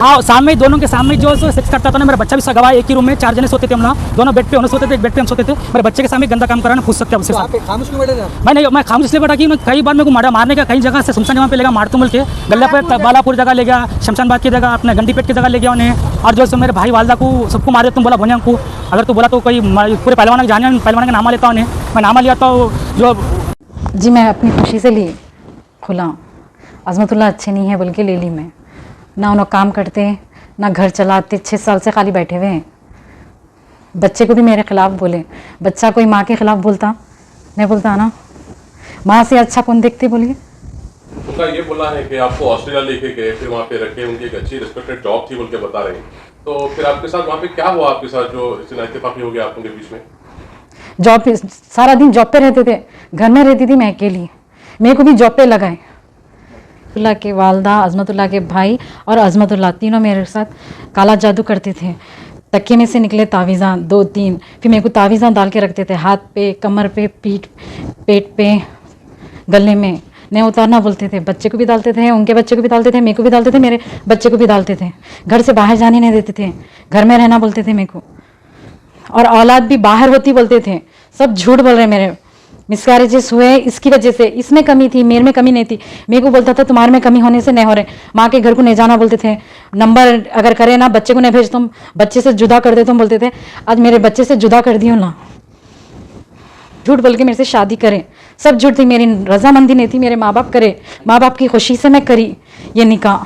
हाँ, सामने दोनों के सामने जो सेक्स करता था ना, मेरा बच्चा भी सगवा, एक ही रूम में 4 जने सोते थे हम लोग, दोनों बेड पे हम सोते थे, एक बेड पे हम सोते थे। मेरे बच्चे के सामने गंदा काम कराना पूछ सकते हैं उससे। खामोश क्यों बैठे थे? मैं खामोश इसलिए बैठा कि कई बार मेरे को मारने का, कई जगह से सुनसान जगह पे लेगा मारतू बोल के, गल्ला पे बालापुर जगह ले गया, शमशान बाग की जगह, अपने गंडीपेट की जगह ले गया उन्हें। और जो मेरे भाई वालदा को सबको मारे, तुम बोला भोनिया को, अगर तू बोला तो कोई पूरे पहलवान जाने, पहलवान का नामा लेता उन्हें, मैं नामा लिया तो जो जी मैं अपनी खुशी से ली खुला, अजमतुल्लाह अच्छे नहीं है बोल के ले ली मैं। ना उन्होंने काम करते ना घर चलाते, 6 साल से खाली बैठे हुए हैं। बच्चे को भी मेरे खिलाफ बोले, बच्चा कोई माँ के खिलाफ बोलता नहीं बोलता ना, माँ से अच्छा कौन देखते बोलिए। उनका ये बोला है कि आपको ऑस्ट्रेलिया लेके गए, फिर वहाँ पे रखे, उनकी एक अच्छी रिस्पेक्टेड जॉब थी बोल के बता रहे हैं। तो फिर आपके साथ वहाँ पे क्या हुआ, आपके साथ जो इत्तेफाकी हो गया आप उनके बीच में? जॉब पे सारा दिन जॉब पे रहते थे, घर में रहती थी मैं अकेली, मेरे को भी जॉब पे लगाए। अज़मतुल्लाह के वालदा, अज़मतुल्लाह के भाई और अज़मतुल्लाह तीनों मेरे साथ काला जादू करते थे। तकिए में से निकले तावीज़ां 2-3, फिर मेरे को तावीज़ां डाल के रखते थे हाथ पे, कमर पे, पीठ, पेट पे, गले में। नहीं उतारना बोलते थे, बच्चे को भी डालते थे, उनके बच्चे को भी डालते थे, मेरे को भी डालते थे, मेरे बच्चे को भी डालते थे। घर से बाहर जाने नहीं देते थे, घर में रहना बोलते थे मेरे को, और औलाद भी बाहर होती बोलते थे। सब झूठ बोल रहे मेरे। मिसकैरेजेस हुए इसकी वजह से, इसमें कमी थी, मेरे में कमी नहीं थी। मेरे को बोलता था तुम्हारे में कमी होने से नहीं हो रहे। माँ के घर को नहीं जाना बोलते थे, नंबर अगर करे ना बच्चे को नहीं भेज तुम, बच्चे से जुदा कर दे तुम बोलते थे। आज मेरे बच्चे से जुदा कर दियो ना, झूठ बोल के मेरे से शादी करें, सब झूठ थी, मेरी रजामंदी नहीं थी। मेरे माँ बाप करे, माँ बाप की खुशी से मैं करी ये निकाह,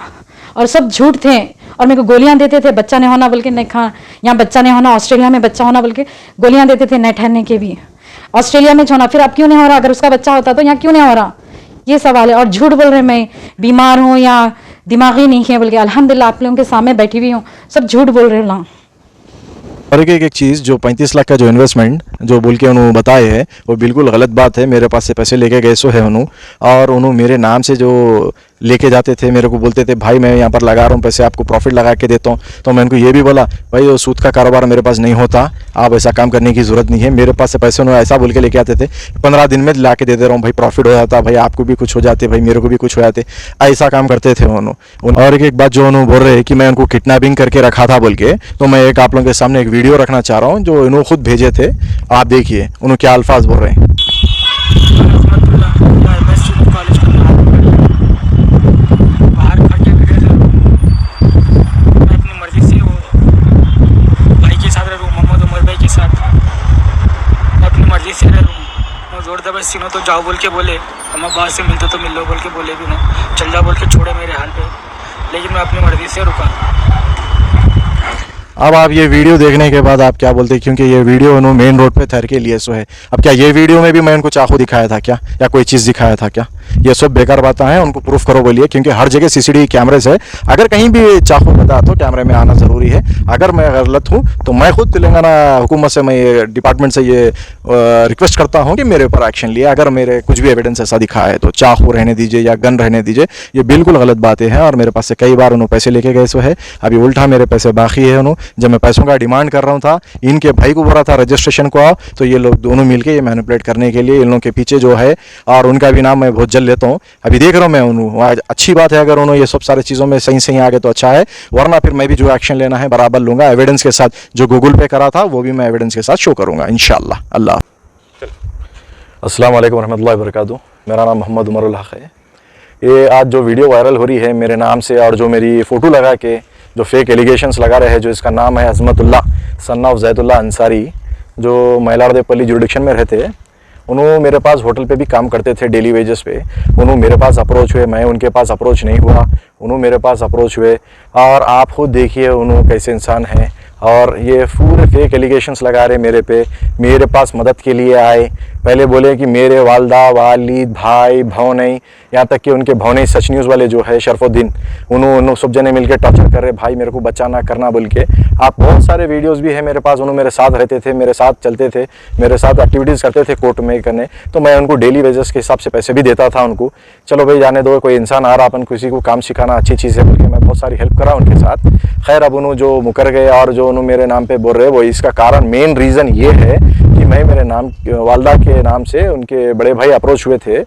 और सब झूठ थे। और मेरे को गोलियां देते थे, बच्चा नहीं होना बोल के, नहीं खा यहाँ बच्चा नहीं होना, ऑस्ट्रेलिया में बच्चा होना बोल के गोलियां देते थे, नहीं ठहरने के भी। ऑस्ट्रेलिया में होना, फिर अब क्यों नहीं हो रहा? अगर उसका बच्चा होता तो यहाँ क्यों नहीं हो रहा? ये सवाल है। और झूठ बोल रहे मैं बीमार हूँ या दिमागी नहीं है बोल के, अल्हम्दुलिल्लाह आप लोगों के सामने बैठी हुई हूँ, सब झूठ बोल रहे हो। और एक चीज़ जो 35 लाख का जो इन्वेस्टमेंट जो बोल के उन्होंने बताए है वो बिल्कुल गलत बात है। मेरे पास से पैसे लेके गए सो है उन्होंने, और उन्होंने मेरे नाम से जो लेके जाते थे, मेरे को बोलते थे भाई मैं यहाँ पर लगा रहा हूँ पैसे, आपको प्रॉफिट लगा के देता हूँ। तो मैं उनको ये भी बोला भाई वो सूद का कारोबार मेरे पास नहीं होता, आप ऐसा काम करने की ज़रूरत नहीं है। मेरे पास से पैसे उन्होंने ऐसा बोल के लेके आते थे, 15 दिन में ला के दे दे रहा हूँ भाई, प्रॉफिट हो जाता, भाई आपको भी कुछ हो जाते, भाई मेरे को भी कुछ हो जाते, ऐसा काम करते थे उन्होंने। और एक बात जो उन्होंने बोल रहे हैं कि मैं उनको किडनैपिंग करके रखा था बोल के, तो मैं एक आप लोगों के सामने एक वीडियो रखना चाह रहा हूँ जो इन्होंने खुद भेजे थे। आप देखिए उन्होंने क्या अल्फाज बोल रहे हैं। सीनो तो जाओ बोल के बोले, हम बाहर से मिलते तो मिल लो बोल के बोले भी ना, चल जाओ बोल के छोड़े मेरे हाल पे, लेकिन मैं अपनी मर्जी से रुका। अब आप ये वीडियो देखने के बाद आप क्या बोलते हैं? क्योंकि ये वीडियो उन्होंने मेन रोड पे ठहर के लिए सो है। अब क्या ये वीडियो में भी मैं उनको चाकू दिखाया था क्या, या कोई चीज़ दिखाया था क्या? ये सब बेकार बातें हैं, उनको प्रूफ करो बोलिए, क्योंकि हर जगह सीसीटीवी कैमरेज है। अगर कहीं भी चाकू बता तो कैमरे में आना ज़रूरी है। अगर मैं गलत हूँ तो मैं खुद तेलंगाना हुकूमत से, मैं ये डिपार्टमेंट से ये रिक्वेस्ट करता हूँ कि मेरे ऊपर एक्शन लिए। अगर मेरे कुछ भी एविडेंस ऐसा दिखा है तो चाकू रहने दीजिए या गन रहने दीजिए, ये बिल्कुल गलत बातें हैं। और मेरे पास से कई बार उन्होंने पैसे लेके गए सो है, अभी उल्टा मेरे पैसे बाकी है। उन्होंने जब मैं पैसों का डिमांड कर रहा था, इनके भाई को बोला था रजिस्ट्रेशन को आओ, तो ये लोग दोनों मिलके ये मैनिपुलेट करने के लिए इन लोगों के पीछे जो है, और उनका भी नाम मैं बहुत जल्द लेता हूँ। अभी देख रहा हूँ मैं उन्होंने, अच्छी बात है अगर उन्होंने ये सब सारी चीज़ों में सही आ गए तो अच्छा है, वरना फिर मैं भी जो एक्शन लेना है बराबर लूँगा, एविडेंस के साथ। जो गूगल पे करा था वो भी मैं एविडेंस के साथ शो करूँगा इंशाअल्लाह। अल्लाह। अस्सलाम वालेकुम रहमतुल्लाहि व बरकातुहू। मेरा नाम मोहम्मद उमरुल हक है। ये आज जो वीडियो वायरल हो रही है मेरे नाम से, और जो मेरी फ़ोटो लगा के जो फेक एलिगेशंस लगा रहे हैं, जो इसका नाम है अज़मतुल्लाह सन ऑफ ज़ैदुल्लाह अंसारी, जो मैलारदेपल्ली जुरिडिक्शन में रहते हैं। उन्होंने मेरे पास होटल पे भी काम करते थे डेली वेजेस पे। उन्होंने मेरे पास अप्रोच हुए, मैं उनके पास अप्रोच नहीं हुआ, उन्होंने मेरे पास अप्रोच हुए। और आप खुद देखिए उन्होंने कैसे इंसान हैं, और ये पूरे फेक एलिगेशंस लगा रहे मेरे पे। मेरे पास मदद के लिए आए, पहले बोले कि मेरे वालदा, वालिद, भाई, भौनई, यहाँ तक कि उनके भौनई सच न्यूज़ वाले जो है शरफुद्दीन, उन्होंने सब जने मिलकर टॉर्चर कर रहे, भाई मेरे को बच्चा ना करना बोल के। आप बहुत सारे वीडियोस भी है मेरे पास, उन्होंने मेरे साथ रहते थे, मेरे साथ चलते थे, मेरे साथ एक्टिविटीज़ करते थे कोर्ट में करने, तो मैं उनको डेली वेजेस के हिसाब से पैसे भी देता था उनको। चलो भाई जाने दो, कोई इंसान आ रहा, अपन किसी को काम सिखाना अच्छी चीज़ है बोल के मैं बहुत सारी हेल्प करा उनके साथ। खैर अब उन्होंने जो मुकर गए और जो उन्होंने मेरे नाम पे बोल रहे, वो इसका कारण मेन रीज़न ये है कि मैं मेरे नाम वालदा के नाम से उनके बड़े भाई अप्रोच हुए थे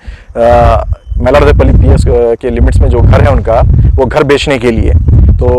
मेलारदेपल्ली PS के लिमिट्स में जो घर है उनका, वो घर बेचने के लिए। तो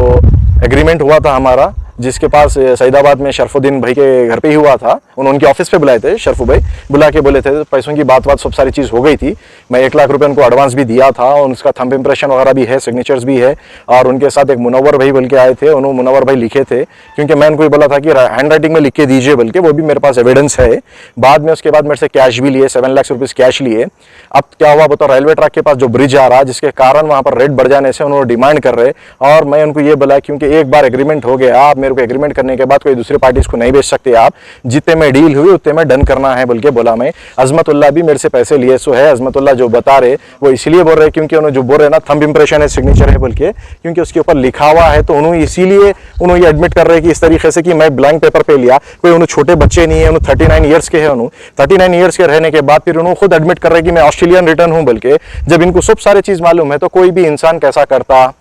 एग्रीमेंट हुआ था हमारा, जिसके पास सईदाबाद में शरफुद्दीन भाई के घर पे ही हुआ था। उन्होंने उनके ऑफिस पे बुलाए थे, शरफू भाई बुला के बोले थे, पैसों की बात सब सारी चीज़ हो गई थी। मैं 1 लाख रुपए उनको एडवांस भी दिया था, और उसका थंब इम्प्रेशन वगैरह भी है, सिग्नेचर्स भी है। और उनके साथ एक मुनव्वर भाई बोल के आए थे, उन्होंने मुनव्वर भाई लिखे थे, क्योंकि मैं उनको बोला था कि हैंड राइटिंग में लिख के दीजिए, बल्कि वो भी मेरे पास एविडेंस है। बाद में उसके बाद मेरे से कैश भी लिए, 7 लाख रुपीज़ कैश लिए। अब क्या हुआ बताओ, रेलवे ट्रैक के पास जो ब्रिज आ रहा, जिसके कारण वहाँ पर रेट बढ़ जाने से उन्होंने डिमांड कर रहे। और मैं उनको ये बोला, क्योंकि एक बार एग्रीमेंट हो गया, आप मेरे को एग्रीमेंट करने के बाद कोई दूसरी पार्टीज को नहीं बेच सकते आप, जितने में डील हुई उतने में डन करना है बोल के बोला मैं। अजमतुल्लाह भी मेरे से पैसे लिए सो है। अजमतुल्लाह जो बता रहे वो इसलिए बोल रहे क्योंकि उन्होंने जो बोल रहे ना थंब इंप्रेशन है, सिग्नेचर है बोल के, क्योंकि उसके ऊपर लिखा हुआ है। तो उन्होंने इसीलिए उन्होंने एडमिट कर रहे कि इस तरीके से कि मैं ब्लैंक पेपर पे लिया, कोई उन्होंने छोटे बच्चे नहीं है, उन्होंने 39 ईयर्स के है। उन्होंने 39 ईयर्स के रहने के बाद फिर उन्होंने खुद एडमिट कर रहे कि मैं ऑस्ट्रेलियन रिटर्न हूं बोल के। जब इनको सब सारी चीज मालूम है तो कोई भी इंसान कैसा करता,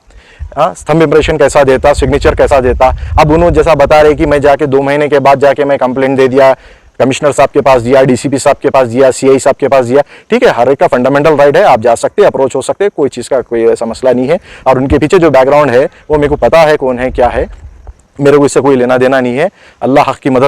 स्तंभ इंप्रेशन कैसा देता, सिग्नेचर कैसा देता। अब उन्होंने जैसा बता रहे कि मैं जाके 2 महीने के बाद जाके मैं कंप्लेंट दे दिया, कमिश्नर साहब के पास दिया, DCP साहब के पास दिया, CI साहब के पास दिया। ठीक है, हर एक का फंडामेंटल राइट है, आप जा सकते हैं, अप्रोच हो सकते हैं, कोई चीज़ का कोई ऐसा मसला नहीं है। और उनके पीछे जो बैकग्राउंड है वो मेरे को पता है कौन है क्या है, मेरे को इससे कोई लेना देना नहीं है। अल्लाह हक की मदद